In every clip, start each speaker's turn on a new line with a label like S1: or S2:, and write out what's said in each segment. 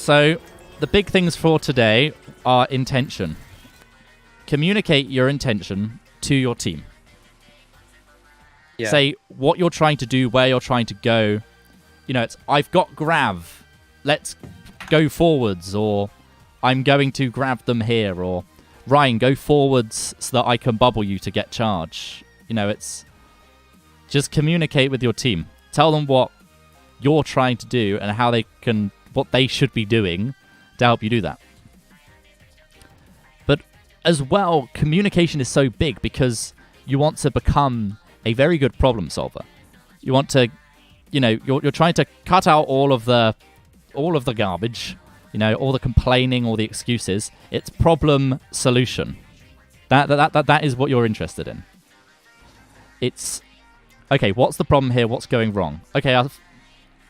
S1: So, the big things for today are intention. Communicate your intention to your team.
S2: Yeah.
S1: Say what you're trying to do, where you're trying to go. You know, it's, I've got grav, let's go forwards, or I'm going to grab them here, or Ryan, go forwards so that I can bubble you to get charge. You know, it's just communicate with your team. Tell them what you're trying to do and how they can, what they should be doing to help you do that. But as well, communication is so big because you want to become a very good problem solver. You want to, you know, you're trying to cut out all of the garbage, you know, all the complaining, all the excuses. It's problem solution. That is what you're interested in. It's okay. What's the problem here? What's going wrong? Okay,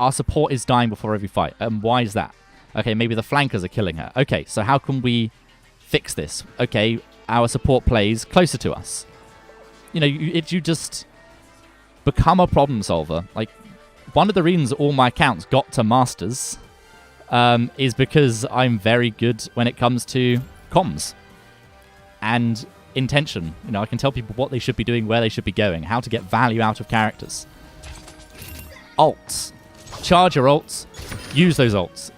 S1: our support is dying before every fight. Why is that? Okay, maybe the flankers are killing her. Okay, so how can we fix this? Okay, our support plays closer to us. You know, you just become a problem solver. Like, one of the reasons all my accounts got to Masters is because I'm very good when it comes to comms and intention. You know, I can tell people what they should be doing, where they should be going, how to get value out of characters. Ults. Charge your ults. Use those ults.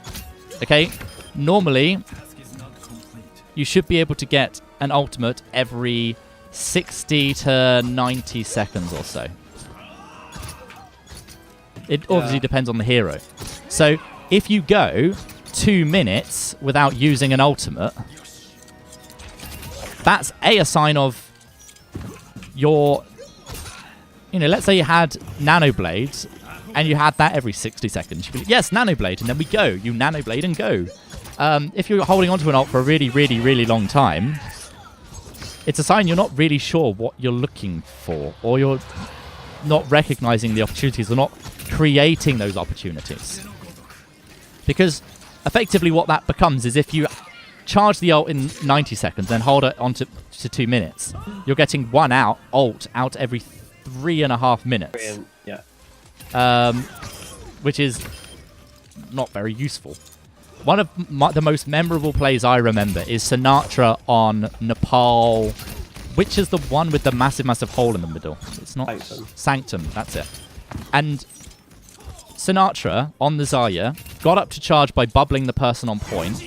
S1: Okay? Normally, you should be able to get an ultimate every 60 to 90 seconds or so. It obviously depends on the hero. So, if you go 2 minutes without using an ultimate, that's a sign of your... You know, let's say you had Nanoblade, and you had that every 60 seconds. You'd be like, yes, Nanoblade, and then we go. You Nanoblade and go. If you're holding onto an ult for a really, really, really long time, it's a sign you're not really sure what you're looking for, or you're not recognizing the opportunities, or not creating those opportunities. Because effectively what that becomes is if you charge the ult in 90 seconds, then hold it on to 2 minutes, you're getting one ult out every 3.5 minutes.
S2: Brilliant.
S1: Yeah. Which is not very useful. One of the most memorable plays I remember is Sinatra on Nepal, which is the one with the massive, massive hole in the middle. It's not... Sanctum, that's it. And Sinatra, on the Zarya, got up to charge by bubbling the person on point,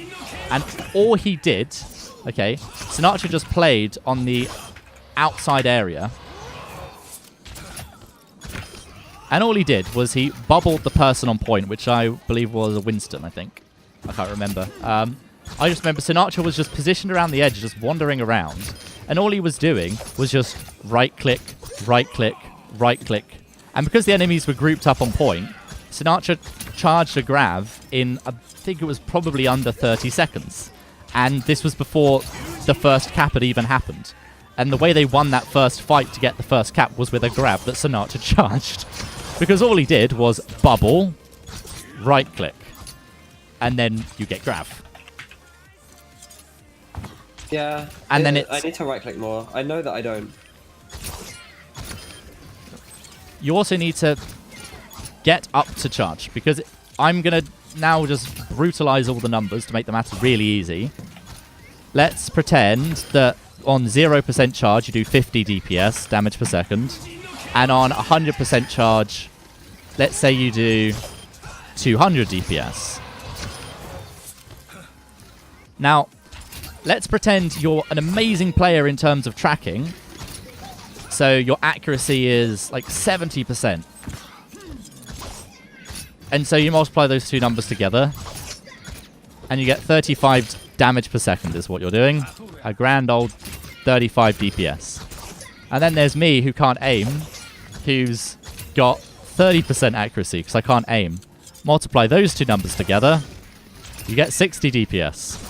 S1: and all he did... Okay, Sinatra just played on the outside area, and all he did was he bubbled the person on point, which I believe was a Winston, I think. I can't remember. I just remember Sinatra was just positioned around the edge, just wandering around. And all he was doing was just right-click, right-click, right-click. And because the enemies were grouped up on point, Sinatra charged a grav in, I think it was probably under 30 seconds. And this was before the first cap had even happened. And the way they won that first fight to get the first cap was with a grav that Sinatra charged. Because all he did was bubble, right-click. And then you get grav.
S2: Yeah.
S1: And then
S2: I need to right-click more. I know that I don't.
S1: You also need to get up to charge, because I'm going to now just brutalize all the numbers to make the matter really easy. Let's pretend that on 0% charge you do 50 DPS, damage per second. And on 100% charge, let's say you do 200 DPS. Now, let's pretend you're an amazing player in terms of tracking. So your accuracy is like 70%. And so you multiply those two numbers together, and you get 35 damage per second is what you're doing. A grand old 35 DPS. And then there's me, who can't aim, who's got 30% accuracy, because I can't aim. Multiply those two numbers together, you get 60 DPS.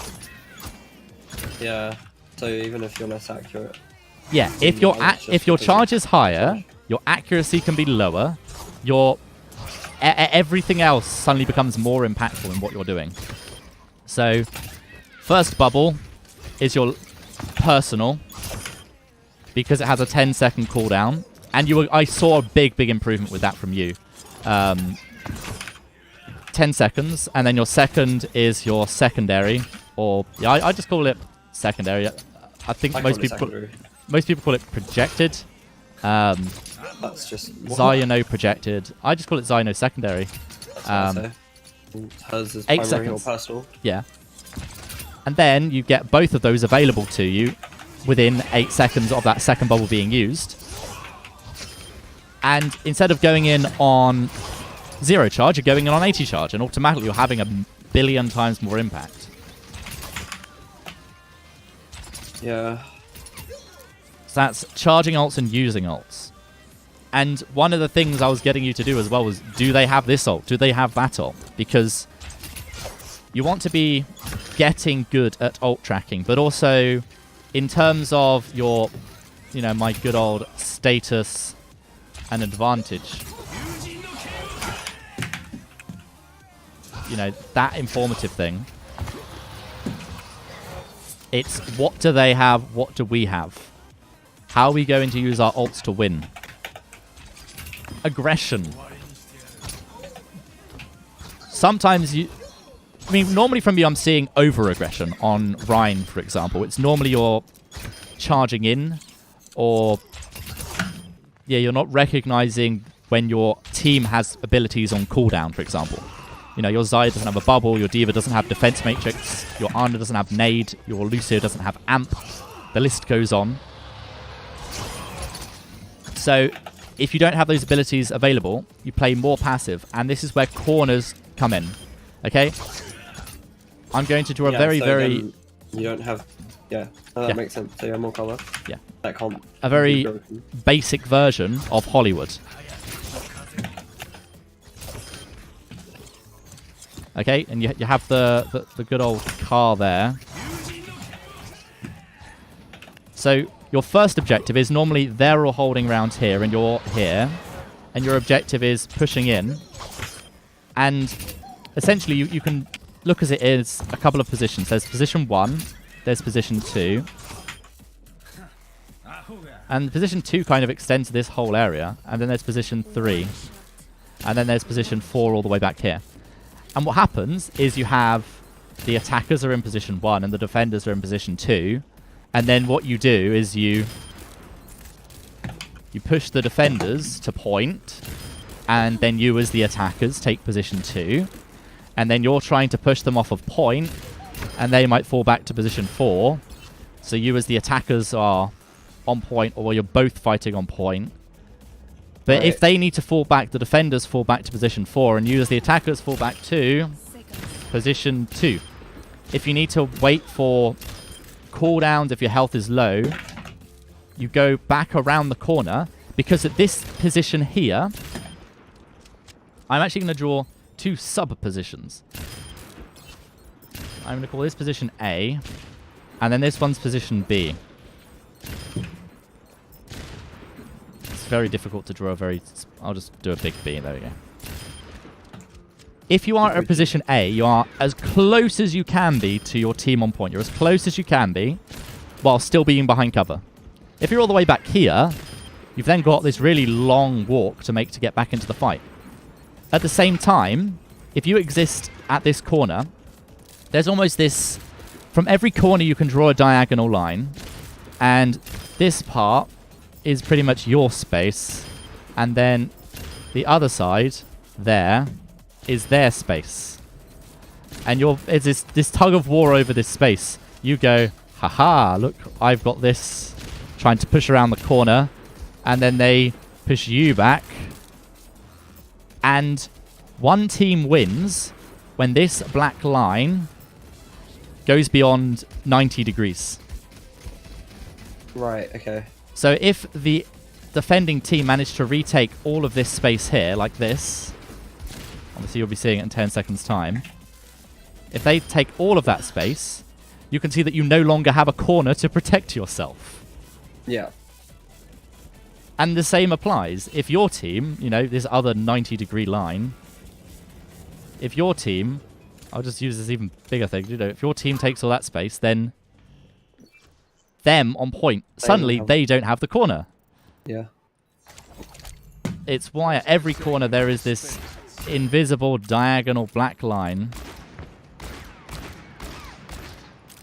S2: Yeah, so even if you're less accurate.
S1: Yeah, if your charge is higher, your accuracy can be lower. Your everything else suddenly becomes more impactful in what you're doing. So, first bubble is your personal, because it has a 10-second cooldown, and I saw a big improvement with that from you. 10 seconds, and then your second is your secondary, or yeah, I just call it secondary. I think most people call it projected.
S2: That's just
S1: Xyno projected. I just call it Xyno secondary.
S2: Hers is
S1: 8
S2: primary
S1: seconds.
S2: or personal.
S1: Yeah. And then you get both of those available to you within 8 seconds of that second bubble being used. And instead of going in on 0 charge, you're going in on 80 charge, and automatically you're having a billion times more impact.
S2: Yeah.
S1: So that's charging ults and using ults. And one of the things I was getting you to do as well was, do they have this ult? Do they have that ult? Because you want to be getting good at ult tracking, but also in terms of your, my good old status and advantage. That informative thing. It's what do they have, what do we have? How are we going to use our ults to win? Aggression. Sometimes normally from me I'm seeing over-aggression on Rhine, for example. It's normally you're charging in, or you're not recognizing when your team has abilities on cooldown, for example. Your Xayah doesn't have a bubble, your D.Va doesn't have defense matrix, your Ana doesn't have nade, your Lucio doesn't have amp. The list goes on. So if you don't have those abilities available, you play more passive, and this is where corners come in. Okay? I'm going to draw a very...
S2: You don't have... Yeah, that makes sense. So you have more cover.
S1: Yeah.
S2: That can't...
S1: A very basic version of Hollywood. Okay, and you have the good old car there. So your first objective is normally they're all holding around here and you're here. And your objective is pushing in. And essentially you can look as it is a couple of positions. There's position 1, there's position 2. And position 2 kind of extends this whole area. And then there's position 3. And then there's position 4 all the way back here. And what happens is you have the attackers are in position 1 and the defenders are in position 2. And then what you do is you push the defenders to point, and then you as the attackers take position 2. And then you're trying to push them off of point, and they might fall back to position 4. So you as the attackers are on point, or you're both fighting on point. But if they need to fall back, the defenders fall back to position 4, and you as the attackers fall back to position 2. If you need to wait for cooldowns, if your health is low, you go back around the corner, because at this position here, I'm actually going to draw 2 sub-positions. I'm going to call this position A, and then this one's position B. It's very difficult to draw a very... I'll just do a big B. There we go. If you are at position A, you are as close as you can be to your team on point. You're as close as you can be while still being behind cover. If you're all the way back here, you've then got this really long walk to make to get back into the fight. At the same time, if you exist at this corner, there's almost this... From every corner you can draw a diagonal line, and this part is pretty much your space, and then the other side there is their space. And it's this tug of war over this space. You go, haha, look, I've got this, trying to push around the corner, and then they push you back. And one team wins when this black line goes beyond 90 degrees.
S2: Right, okay.
S1: So if the defending team managed to retake all of this space here, like this, obviously you'll be seeing it in 10 seconds time. If they take all of that space, you can see that you no longer have a corner to protect yourself.
S2: Yeah.
S1: And the same applies. If your team, this other 90-degree line, if your team, I'll just use this even bigger thing, if your team takes all that space, then them on point, suddenly they don't have the corner.
S2: Yeah.
S1: It's why at every corner there is this invisible diagonal black line.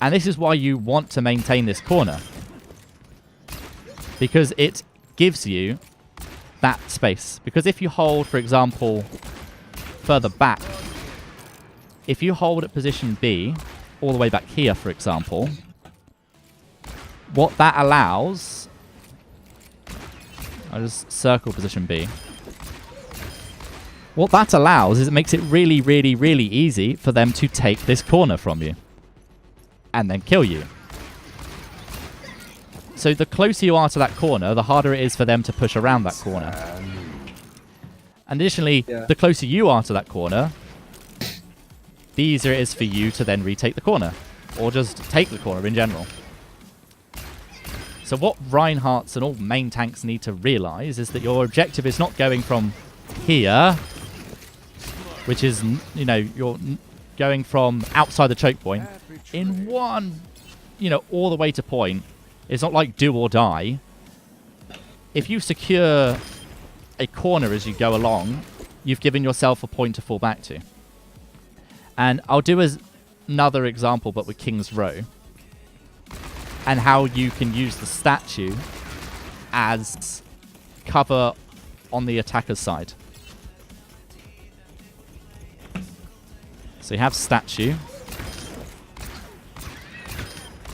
S1: And this is why you want to maintain this corner. Because it gives you that space. Because if you hold, for example, further back, if you hold at position B, all the way back here, for example, what that allows... I'll just circle position B. What that allows is it makes it really, really, really easy for them to take this corner from you. And then kill you. So the closer you are to that corner, the harder it is for them to push around that corner. And additionally, the closer you are to that corner, the easier it is for you to then retake the corner. Or just take the corner in general. So what Reinhardt's and all main tanks need to realize is that your objective is not going from here, which is, you know, you're going from outside the choke point in one, you know, all the way to point. It's not like do or die. If you secure a corner as you go along, you've given yourself a point to fall back to. And I'll do another example, but with King's Row. And how you can use the statue as cover on the attacker's side. So you have statue.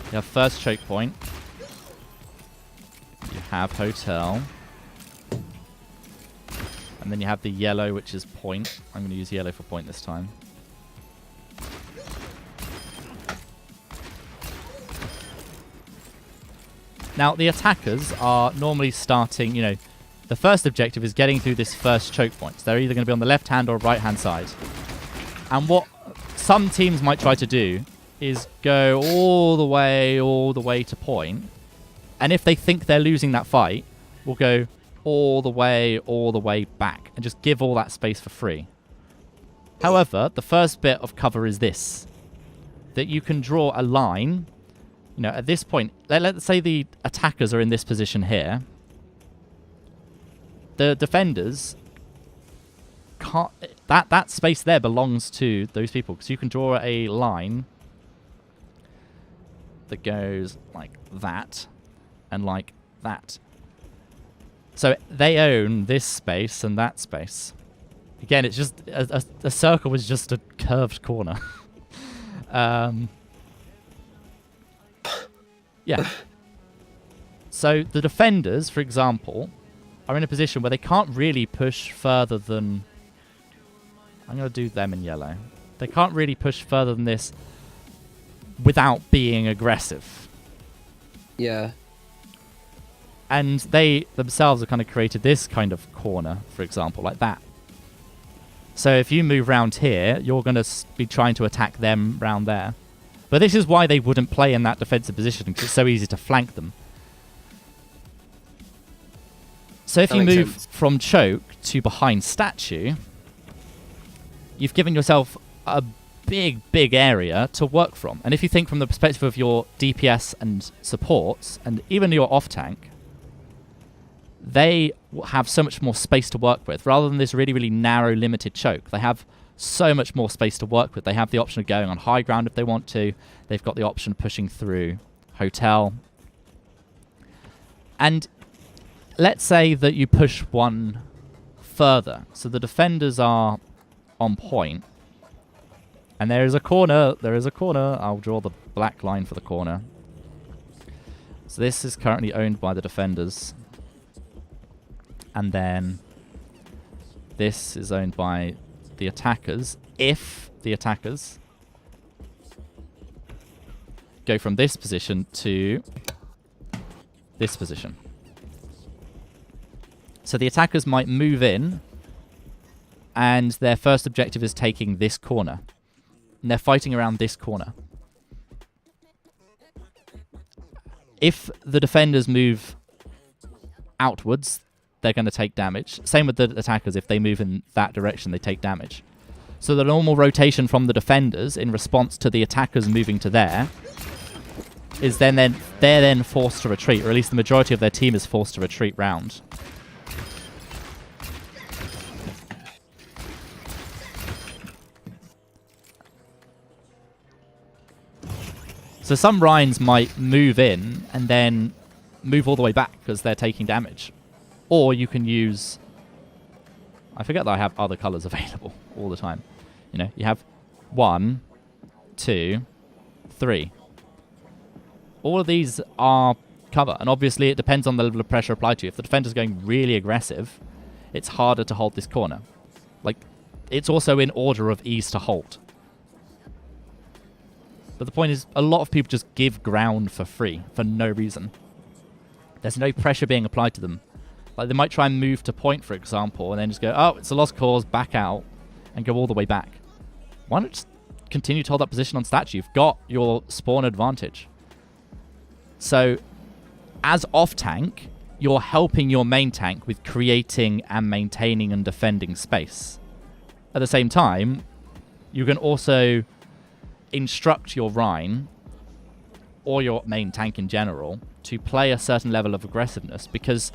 S1: You have first choke point. You have hotel. And then you have the yellow, which is point. I'm going to use yellow for point this time. Now, the attackers are normally starting, you know, the first objective is getting through this first choke point. So they're either going to be on the left-hand or right-hand side. And what some teams might try to do is go all the way to point. And if they think they're losing that fight, will go all the way back and just give all that space for free. However, the first bit of cover is this. That you can draw a line. You know, at this point, let's say the attackers are in this position here. The defenders can't... That space there belongs to those people. Because you can draw a line that goes like that and like that. So they own this space and that space. Again, it's just... A circle is just a curved corner. Yeah. So the defenders, for example, are in a position where they can't really push further than... I'm going to do them in yellow. They can't really push further than this without being aggressive.
S2: Yeah.
S1: And they themselves have kind of created this kind of corner, for example, like that. So if you move round here, you're going to be trying to attack them round there. But this is why they wouldn't play in that defensive position, because it's so easy to flank them. So if you move from choke to behind statue, you've given yourself a big, big area to work from. And if you think from the perspective of your DPS and supports, and even your off-tank, they have so much more space to work with. Rather than this really, really narrow, limited choke, they have so much more space to work with. They have the option of going on high ground if they want to. They've got the option of pushing through hotel. And let's say that you push one further. So the defenders are on point. And there is a corner. There is a corner. I'll draw the black line for the corner. So this is currently owned by the defenders. And then this is owned by the attackers. If the attackers go from this position to this position. So the attackers might move in, and their first objective is taking this corner. And they're fighting around this corner. If the defenders move outwards, they're going to take damage. Same with the attackers. If they move in that direction, they take damage. So the normal rotation from the defenders in response to the attackers moving to there is they're then forced to retreat, or at least the majority of their team is forced to retreat round. So some Rhines might move in and then move all the way back because they're taking damage. Or you can use... I forget that I have other colours available all the time. You know, you have 1, 2, 3. All of these are cover. And obviously it depends on the level of pressure applied to you. If the defender's going really aggressive, it's harder to hold this corner. Like, it's also in order of ease to hold. But the point is, a lot of people just give ground for free, for no reason. There's no pressure being applied to them. Like, they might try and move to point, for example, and then just go, oh, it's a lost cause, back out, and go all the way back. Why not just continue to hold that position on statue? You've got your spawn advantage. So, as off-tank, you're helping your main tank with creating and maintaining and defending space. At the same time, you can also instruct your Rhine, or your main tank in general, to play a certain level of aggressiveness, because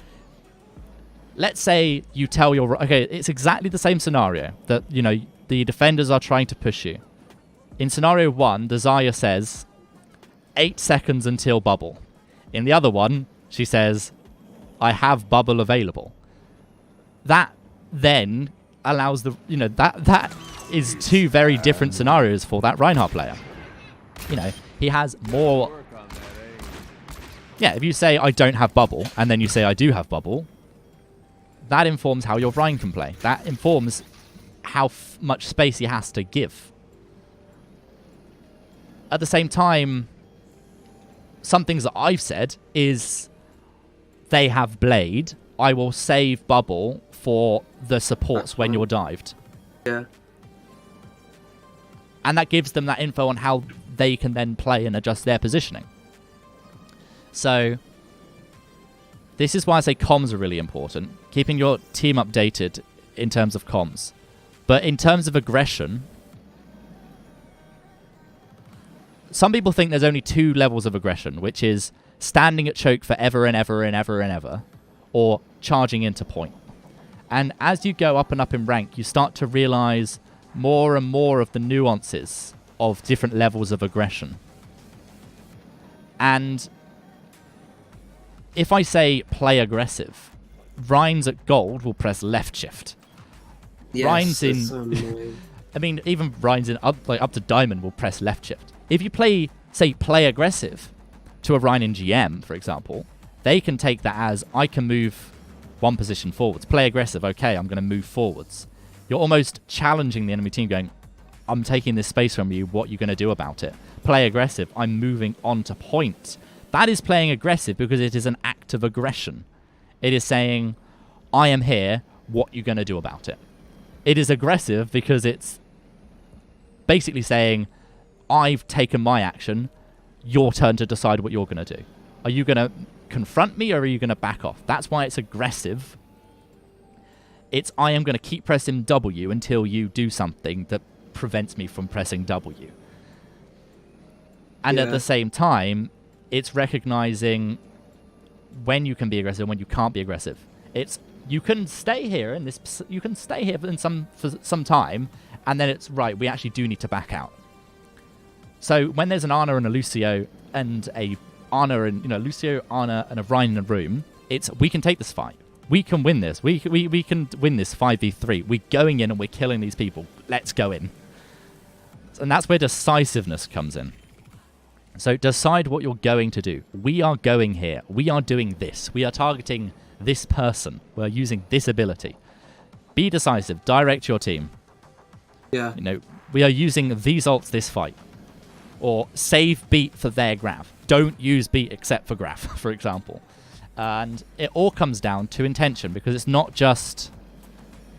S1: let's say you tell your... Okay, it's exactly the same scenario, that, you know, the defenders are trying to push you. In scenario 1, the Zarya says, 8 seconds until bubble. In the other one, she says, I have bubble available. That then allows the... You know, that is 2 very different scenarios for that Reinhardt player. You know, he has more... Yeah, if you say, I don't have bubble, and then you say, I do have bubble, that informs how your Rhine can play. That informs how much space he has to give. At the same time, some things that I've said is, they have Blade, I will save bubble for the supports when you're dived.
S2: Yeah.
S1: And that gives them that info on how they can then play and adjust their positioning. So, this is why I say comms are really important. Keeping your team updated in terms of comms. But in terms of aggression, some people think there's only 2 levels of aggression, which is standing at choke forever and ever and ever and ever, or charging into point. And as you go up and up in rank, you start to realize more and more of the nuances of different levels of aggression. And if I say play aggressive, Rhines at gold will press left shift.
S2: Yes,
S1: Rhines in...
S2: so annoying.
S1: I mean, even Rhines in up to diamond will press left shift. If you play aggressive to a Rhine in GM, for example, they can take that as, I can move 1 position forwards. Play aggressive, okay, I'm going to move forwards. You're almost challenging the enemy team, going, I'm taking this space from you, what are you going to do about it? Play aggressive, I'm moving on to point. That is playing aggressive because it is an act of aggression. It is saying, I am here, what are you going to do about it? It is aggressive because it's basically saying, I've taken my action, your turn to decide what you're going to do. Are you going to confront me or are you going to back off? That's why it's aggressive. It's, I am going to keep pressing W until you do something that prevents me from pressing W. And at the same time, it's recognizing when you can be aggressive and when you can't be aggressive. It's, you can stay here in this, you can stay here for some time, and then it's, right, we actually do need to back out. So when there's an Ana and a Lucio and a Ana and, you know, Lucio, Ana and a Rhine in a room, it's, we can take this fight. We can win this. We can win this 5v3. We're going in and we're killing these people. Let's go in. And that's where decisiveness comes in. So decide what you're going to do. We are going here. We are doing this. We are targeting this person. We're using this ability. Be decisive. Direct your team.
S2: Yeah.
S1: You know, we are using these ults this fight. Or save beat for their graph. Don't use beat except for graph, for example. And it all comes down to intention, because it's not just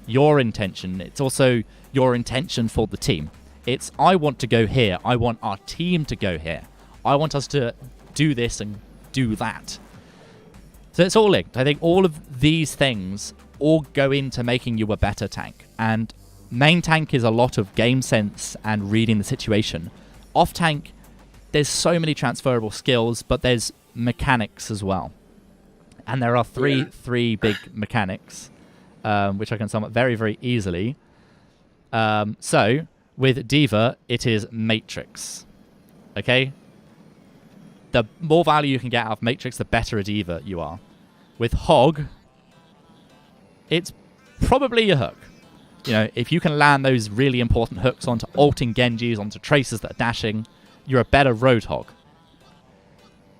S1: your intention. It's also your intention for the team. It's, I want to go here. I want our team to go here. I want us to do this and do that. So it's all linked. I think all of these things all go into making you a better tank. And main tank is a lot of game sense and reading the situation. Off tank, there's so many transferable skills, but there's mechanics as well. And there are three big mechanics, which I can sum up very, very easily. So with D.Va, it is Matrix. Okay? the more value you can get out of Matrix, the better a diva you are. With Hog, it's probably a hook. You know, if you can land those really important hooks onto ulting Genjis, onto Tracers that are dashing, you're a better Roadhog.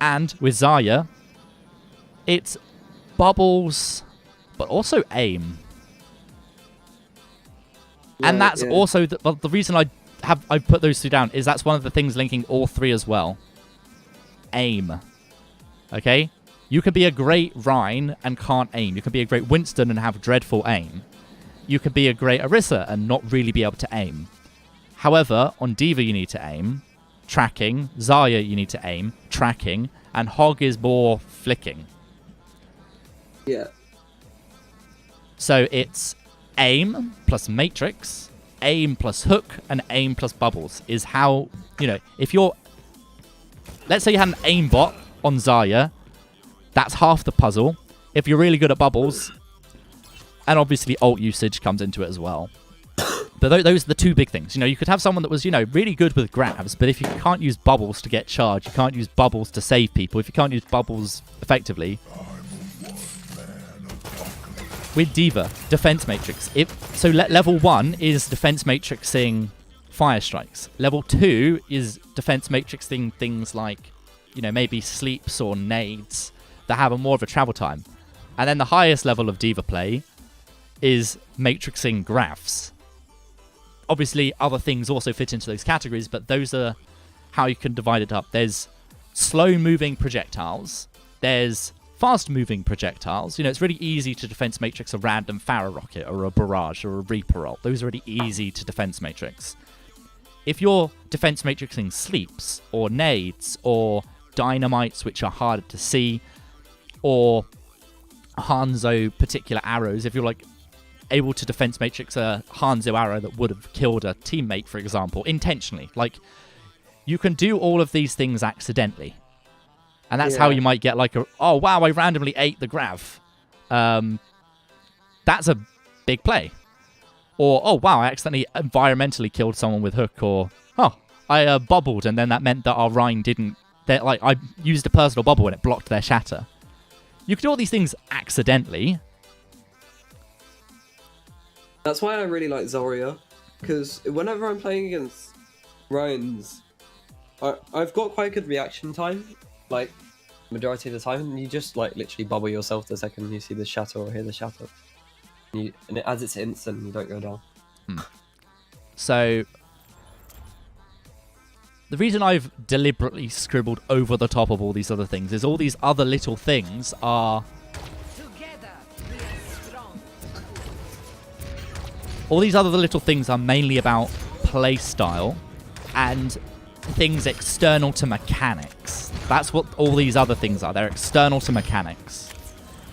S1: And with Zarya, it's bubbles, but also aim.
S2: Yeah,
S1: and that's also the reason I put those two down is that's one of the things linking all three as well. Aim. Okay? You can be a great Rhine and can't aim. You can be a great Winston and have dreadful aim. You can be a great Orisa and not really be able to aim. However, on Diva you need to aim, tracking. Zarya you need to aim, tracking. And Hog is more flicking.
S2: Yeah.
S1: So it's aim plus Matrix, aim plus hook, and aim plus bubbles is how, you know, if you're... Let's say you had an aimbot on Zarya, that's half the puzzle. If you're really good at bubbles, and obviously ult usage comes into it as well. But those are the two big things. You know, you could have someone that was, you know, really good with grabs, but if you can't use bubbles to get charged, you can't use bubbles to save people, if you can't use bubbles effectively... With Diva, Defense Matrix. Level 1 is Defense Matrixing Fire Strikes. Level 2 is Defense Matrixing things like, you know, maybe sleeps or nades that have more of a travel time. And then the highest level of Diva play is Matrixing Graphs. Obviously, other things also fit into those categories, but those are how you can divide it up. There's slow-moving projectiles. There's fast-moving projectiles. You know, it's really easy to defense matrix a random Pharaoh rocket or a barrage or a Reaper ult. Those are really easy to defense matrix. If you're defense matrixing sleeps or nades or dynamites, which are harder to see, or Hanzo particular arrows, if you're like able to defense matrix a Hanzo arrow that would have killed a teammate, for example, intentionally, like you can do all of these things accidentally. And that's how you might get like a, oh wow, I randomly ate the grav. That's a big play. Or, oh wow, I accidentally environmentally killed someone with hook. Or, oh, I bubbled and then that meant that our Rhine didn't, like I used a personal bubble and it blocked their shatter. You can do all these things accidentally.
S2: That's why I really like Zarya. Because whenever I'm playing against Rhines, I've got quite a good reaction time. Like, majority of the time, and you just like literally bubble yourself the second you see the shatter or hear the shatter, and as it's instant, you don't go down.
S1: So the reason I've deliberately scribbled over the top of all these other things is all these other little things are mainly about play style and things external to mechanics. That's what all these other things are. They're external to mechanics.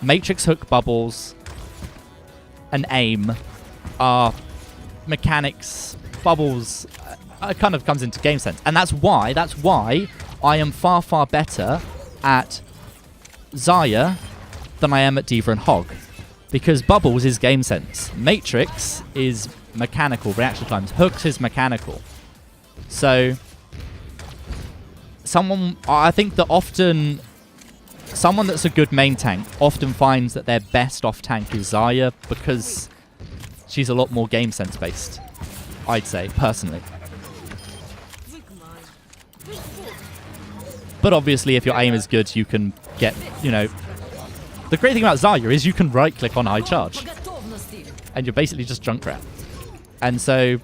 S1: Matrix, hook, bubbles, and aim are mechanics. Bubbles kind of comes into game sense. And that's why I am far, far better at Zarya than I am at Diva and Hog. Because bubbles is game sense. Matrix is mechanical reaction times. Hooks is mechanical. So I think that often someone that's a good main tank often finds that their best off tank is Zarya because she's a lot more game sense based, I'd say, personally. But obviously if your aim is good, you can get, you know, the great thing about Zarya is you can right click on high charge and you're basically just Junkrat. And so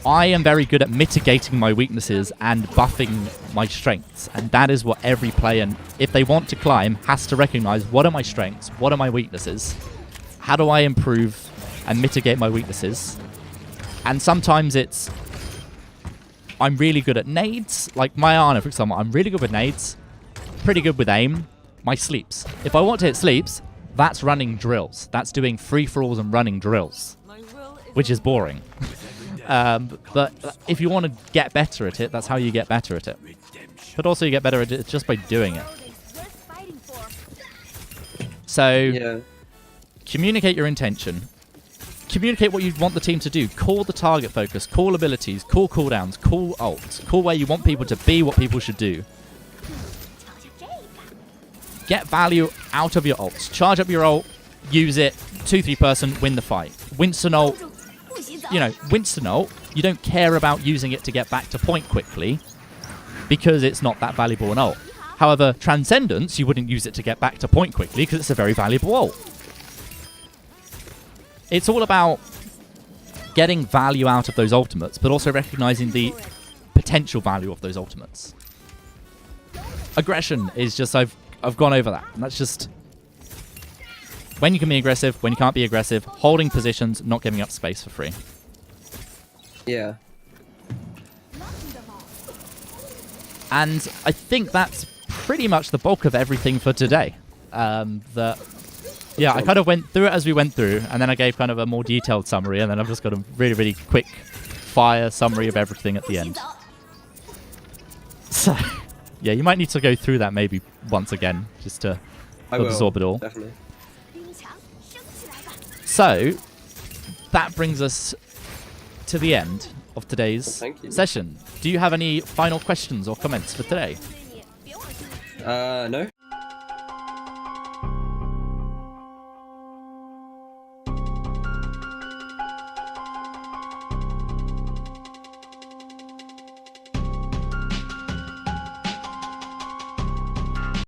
S1: I am very good at mitigating my weaknesses and buffing my strengths. And that is what every player, if they want to climb, has to recognize. What are my strengths? What are my weaknesses? How do I improve and mitigate my weaknesses? And sometimes it's, I'm really good at nades. Like my Ana, for example, I'm really good with nades. Pretty good with aim. My sleeps. If I want to hit sleeps, that's running drills. That's doing free-for-alls and running drills. Which is boring. But if you want to get better at it, that's how you get better at it. But also you get better at it just by doing it. So, communicate your intention. Communicate what you want the team to do. Call the target focus. Call abilities. Call cooldowns. Call ults. Call where you want people to be, what people should do. get value out of your ults. Charge up your ult, use it, 2-3 person, win the fight. Winston ult, Winston ult, you don't care about using it to get back to point quickly because it's not that valuable an ult. However, Transcendence, you wouldn't use it to get back to point quickly because it's a very valuable ult. It's all about getting value out of those ultimates, but also recognizing the potential value of those ultimates. Aggression is just, I've gone over that. And that's just when you can be aggressive, when you can't be aggressive, holding positions, not giving up space for free.
S2: Yeah.
S1: And I think that's pretty much the bulk of everything for today. I kind of went through it as we went through, and then I gave kind of a more detailed summary, and then I've just got a really, really quick fire summary of everything at the end. So, yeah, you might need to go through that maybe once again, just to absorb it all.
S2: Definitely.
S1: So, that brings us to the end of today's session. Do you have any final questions or comments for today?
S2: No.